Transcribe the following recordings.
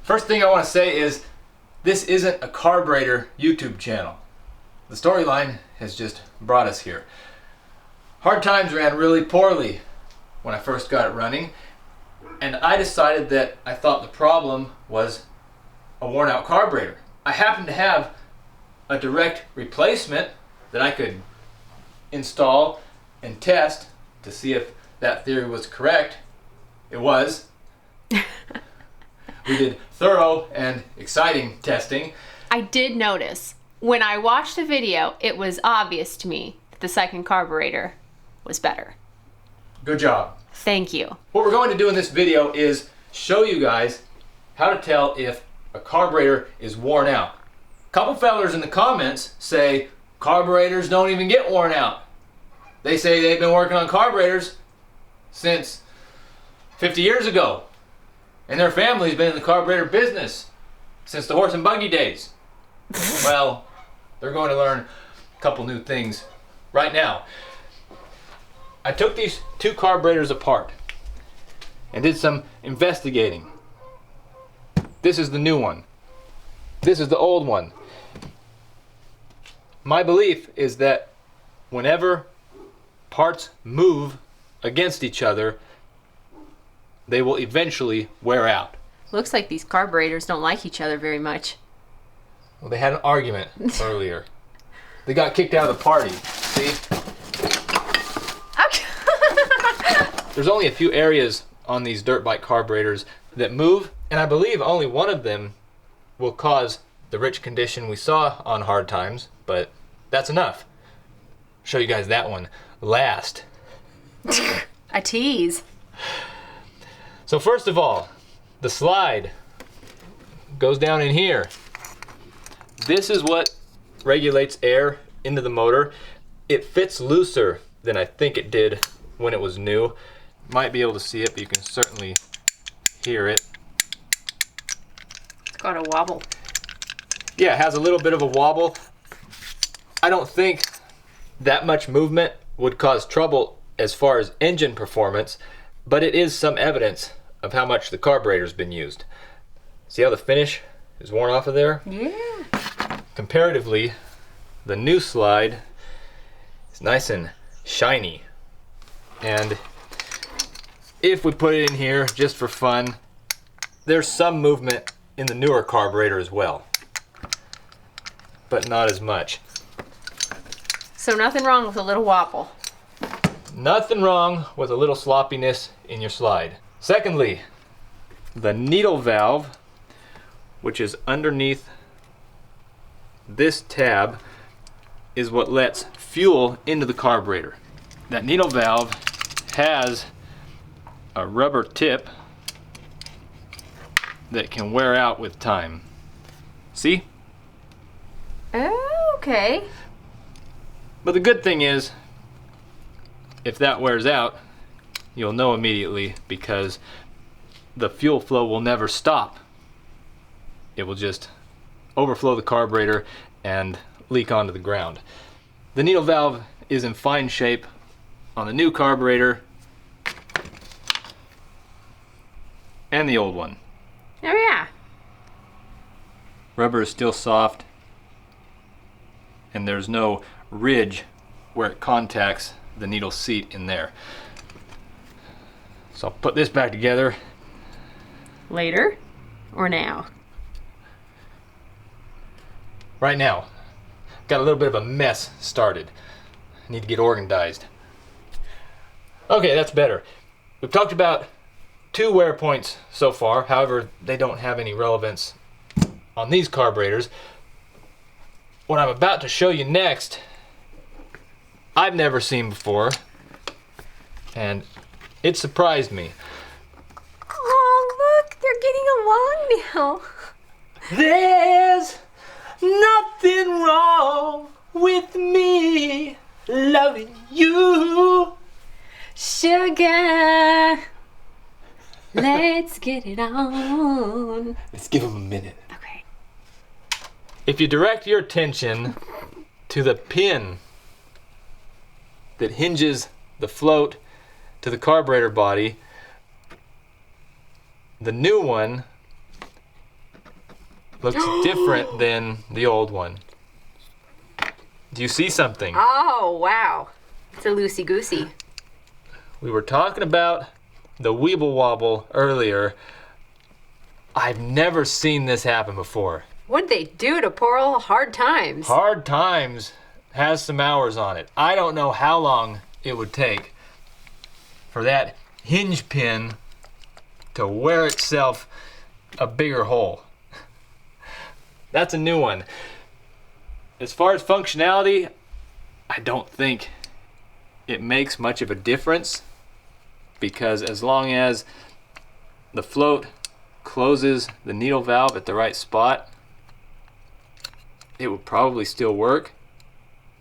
First thing I want to say is this isn't a carburetor YouTube channel. The storyline has just brought us here. Hard Times ran really poorly when I first got it running, and I decided that I thought the problem was a worn out carburetor. I happened to have a direct replacement that I could install and test to see if that theory was correct. It was. We did thorough and exciting testing. I did notice when I watched the video, it was obvious to me that the second carburetor was better. Good job. Thank you. What we're going to do in this video is show you guys how to tell if a carburetor is worn out. A couple fellers in the comments say carburetors don't even get worn out. They say they've been working on carburetors since 50 years ago. And their family's been in the carburetor business since the horse and buggy days. Well, they're going to learn a couple new things right now. I took these two carburetors apart and did some investigating. This is the new one. This is the old one. My belief is that whenever parts move against each other, they will eventually wear out. Looks like these carburetors don't like each other very much. Well, they had an argument earlier. They got kicked out of the party. See? There's only a few areas on these dirt bike carburetors that move, and I believe only one of them will cause the rich condition we saw on Hard Times, but that's enough. Show you guys that one last. A tease. So first of all, the slide goes down in here. This is what regulates air into the motor. It fits looser than I think it did when it was new. Might be able to see it, but you can certainly hear it. It's got a wobble. Yeah, it has a little bit of a wobble. I don't think that much movement would cause trouble as far as engine performance, but it is some evidence of how much the carburetor's been used. See how the finish is worn off of there? Yeah. Comparatively, the new slide is nice and shiny. And if we put it in here just for fun, there's some movement in the newer carburetor as well, but not as much. So nothing wrong with a little wobble. Nothing wrong with a little sloppiness in your slide. Secondly, the needle valve, which is underneath this tab, is what lets fuel into the carburetor. That needle valve has a rubber tip that can wear out with time. See? Okay. But the good thing is, if that wears out, you'll know immediately because the fuel flow will never stop. It will just overflow the carburetor and leak onto the ground. The needle valve is in fine shape on the new carburetor and the old one. Oh yeah. Rubber is still soft and there's no ridge where it contacts the needle seat in there. So I'll put this back together. Later or now? Right now. Got a little bit of a mess started. I need to get organized. Okay, that's better. We've talked about two wear points so far. However, they don't have any relevance on these carburetors. What I'm about to show you next, I've never seen before, and it surprised me. Oh, look, they're getting along now. There's nothing wrong with me loving you. Sugar, let's get it on. Let's give them a minute. Okay. If you direct your attention to the pin that hinges the float to the carburetor body, the new one looks different than the old one. Do you see something? Oh, wow. It's a loosey-goosey. We were talking about the Weeble Wobble earlier. I've never seen this happen before. What'd they do to poor old Hard Times? Hard Times has some hours on it. I don't know how long it would take for that hinge pin to wear itself a bigger hole. That's a new one. As far as functionality, I don't think it makes much of a difference, because as long as the float closes the needle valve at the right spot, it would probably still work,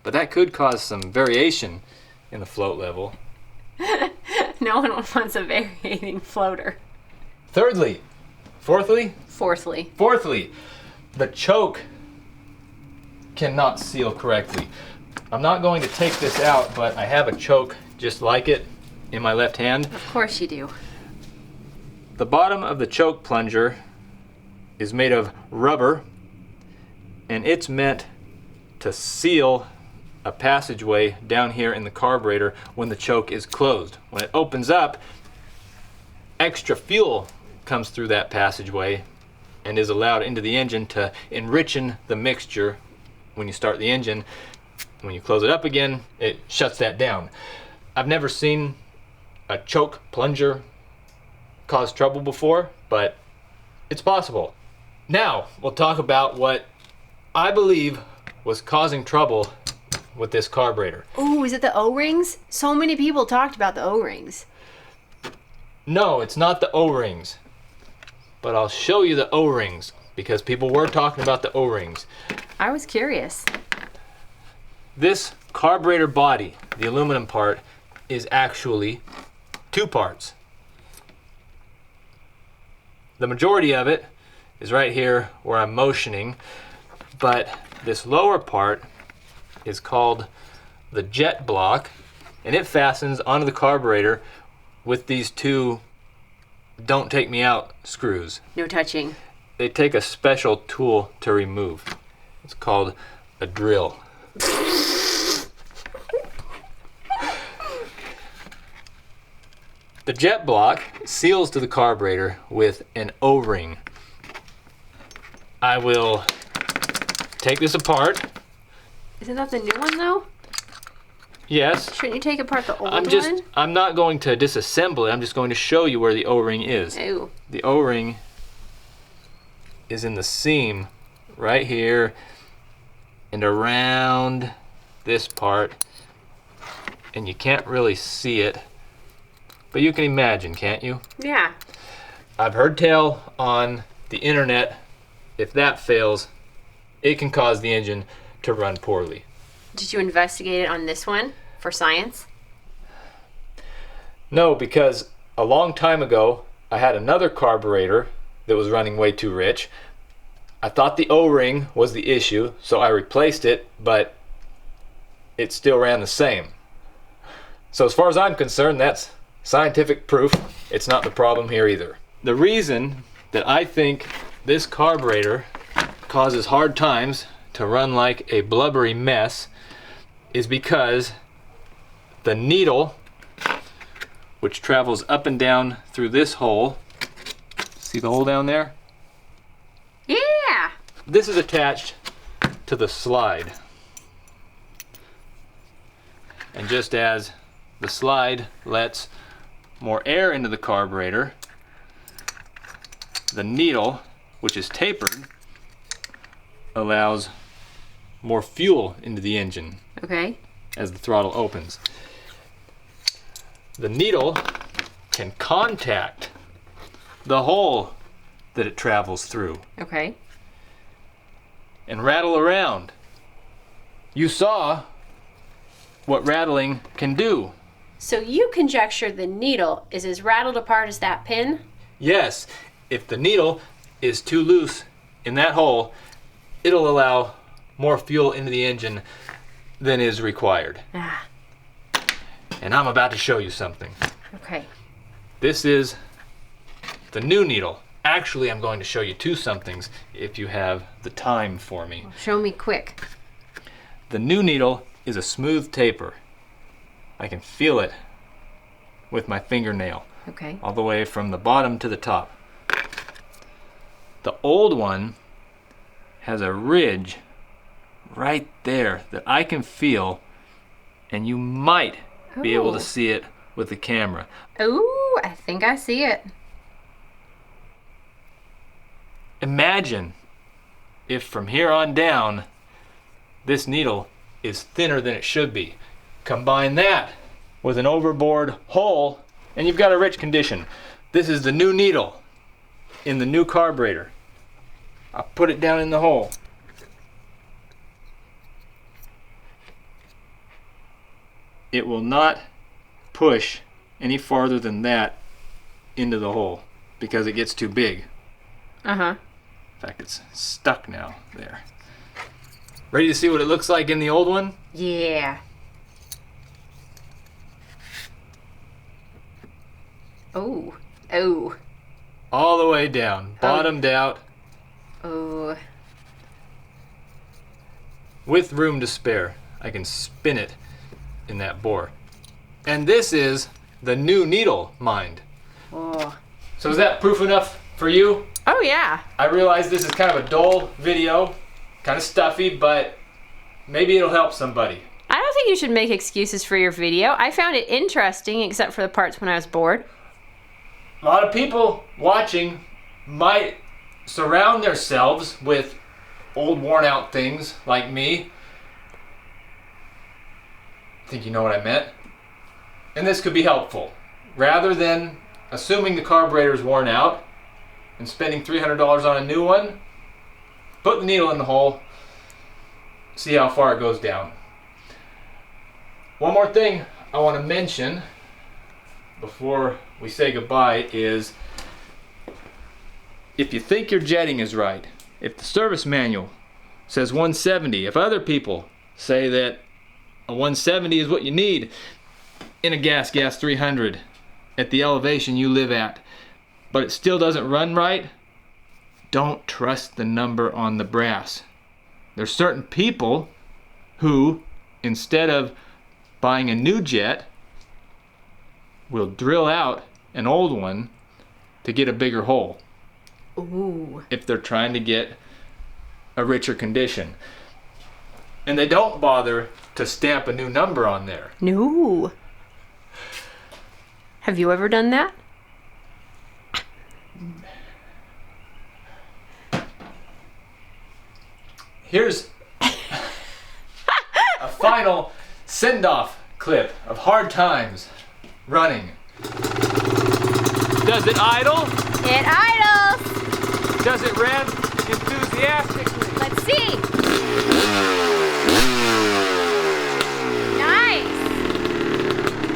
but that could cause some variation in the float level. No one wants a variating floater. Fourthly, Fourthly. the choke cannot seal correctly. I'm not going to take this out, but I have a choke just like it in my left hand. Of course you do. The bottom of the choke plunger is made of rubber, and it's meant to seal a passageway down here in the carburetor when the choke is closed. When it opens up, extra fuel comes through that passageway and is allowed into the engine to enrichen the mixture when you start the engine. When you close it up again, it shuts that down. I've never seen a choke plunger cause trouble before, but it's possible. Now, we'll talk about what I believe was causing trouble with this carburetor. Ooh, is it the O-rings? So many people talked about the O-rings. No, it's not the O-rings, but I'll show you the O-rings because people were talking about the O-rings. I was curious. This carburetor body, the aluminum part, is actually two parts. The majority of it is right here where I'm motioning, but this lower part is called the jet block, and it fastens onto the carburetor with these two don't take me out screws. No touching. They take a special tool to remove. It's called a drill. The jet block seals to the carburetor with an O-ring. I will take this apart. Isn't that the new one though? Yes. Shouldn't you take apart the old one? I'm not going to disassemble it. I'm just going to show you where the O-ring is. Ew. The O-ring is in the seam right here and around this part, and you can't really see it, but you can imagine, can't you? Yeah. I've heard tell on the internet, if that fails, it can cause the engine to run poorly. Did you investigate it on this one for science? No, because a long time ago, I had another carburetor that was running way too rich. I thought the O-ring was the issue, so I replaced it, but it still ran the same. So as far as I'm concerned, that's scientific proof it's not the problem here either. The reason that I think this carburetor causes hard times to run like a blubbery mess is because the needle, which travels up and down through this hole, see the hole down there? Yeah! This is attached to the slide. And just as the slide lets more air into the carburetor, the needle, which is tapered, allows more fuel into the engine. Okay. As the throttle opens. The needle can contact the hole that it travels through Okay. and rattle around. You saw what rattling can do. So you conjecture the needle is as rattled apart as that pin? Yes, if the needle is too loose in that hole, it'll allow more fuel into the engine than is required. Ah, And I'm about to show you something. okay. This is the new needle Actually, I'm going to show you two somethings if you have the time for me. Show me quick. The new needle is a smooth taper. I can feel it with my fingernail. Okay. All the way from the bottom to the top. The old one has a ridge right there that I can feel, and you might be able to see it with the camera. Ooh, I think I see it. Imagine if from here on down this needle is thinner than it should be. Combine that with an overboard hole and you've got a rich condition. This is the new needle in the new carburetor. I'll put it down in the hole. It will not push any farther than that into the hole because it gets too big. Uh-huh. In fact, it's stuck now there. Ready to see what it looks like in the old one? Yeah. Oh. Oh. All the way down, bottomed out, Oh. with room to spare. I can spin it in that bore. And this is the new needle, mind. Oh. So is that proof enough for you? Oh, yeah. I realize this is kind of a dull video, kind of stuffy, but maybe it'll help somebody. I don't think you should make excuses for your video. I found it interesting, except for the parts when I was bored. A lot of people watching might surround themselves with old worn out things like me. I think you know what I meant. And this could be helpful. Rather than assuming the carburetor is worn out and spending $300 on a new one, put the needle in the hole, see how far it goes down. One more thing I want to mention before we say goodbye is if you think your jetting is right, if the service manual says 170, if other people say that a 170 is what you need in a gas 300 at the elevation you live at, but it still doesn't run right, don't trust the number on the brass. There's certain people who, instead of buying a new jet, will drill out an old one to get a bigger hole. Ooh. If they're trying to get a richer condition. And they don't bother to stamp a new number on there. No. Have you ever done that? Here's a final send-off clip of Hard Times running. Does it idle? It idles. Does it rev enthusiastically? Let's see. Nice.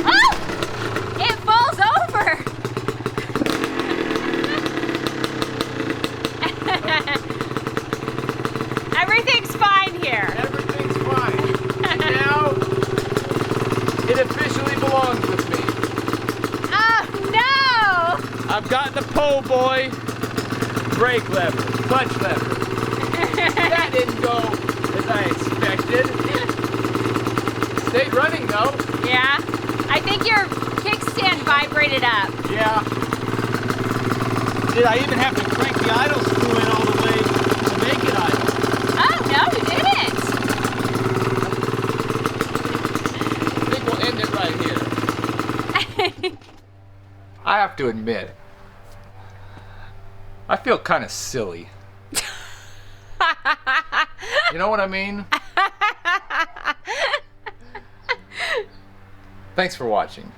Oh! It falls over. Everything's fine here. Everything's fine. And now, it officially belongs with me. Oh, no! I've got the po' boy brake lever, clutch lever. That didn't go as I expected. Stayed running though. Yeah? I think your kickstand vibrated up. Yeah. Did I even have to crank the idle screw in all the way to make it idle? Oh, no, you didn't. I think we'll end it right here. I have to admit, I feel kind of silly. You know what I mean? Thanks for watching.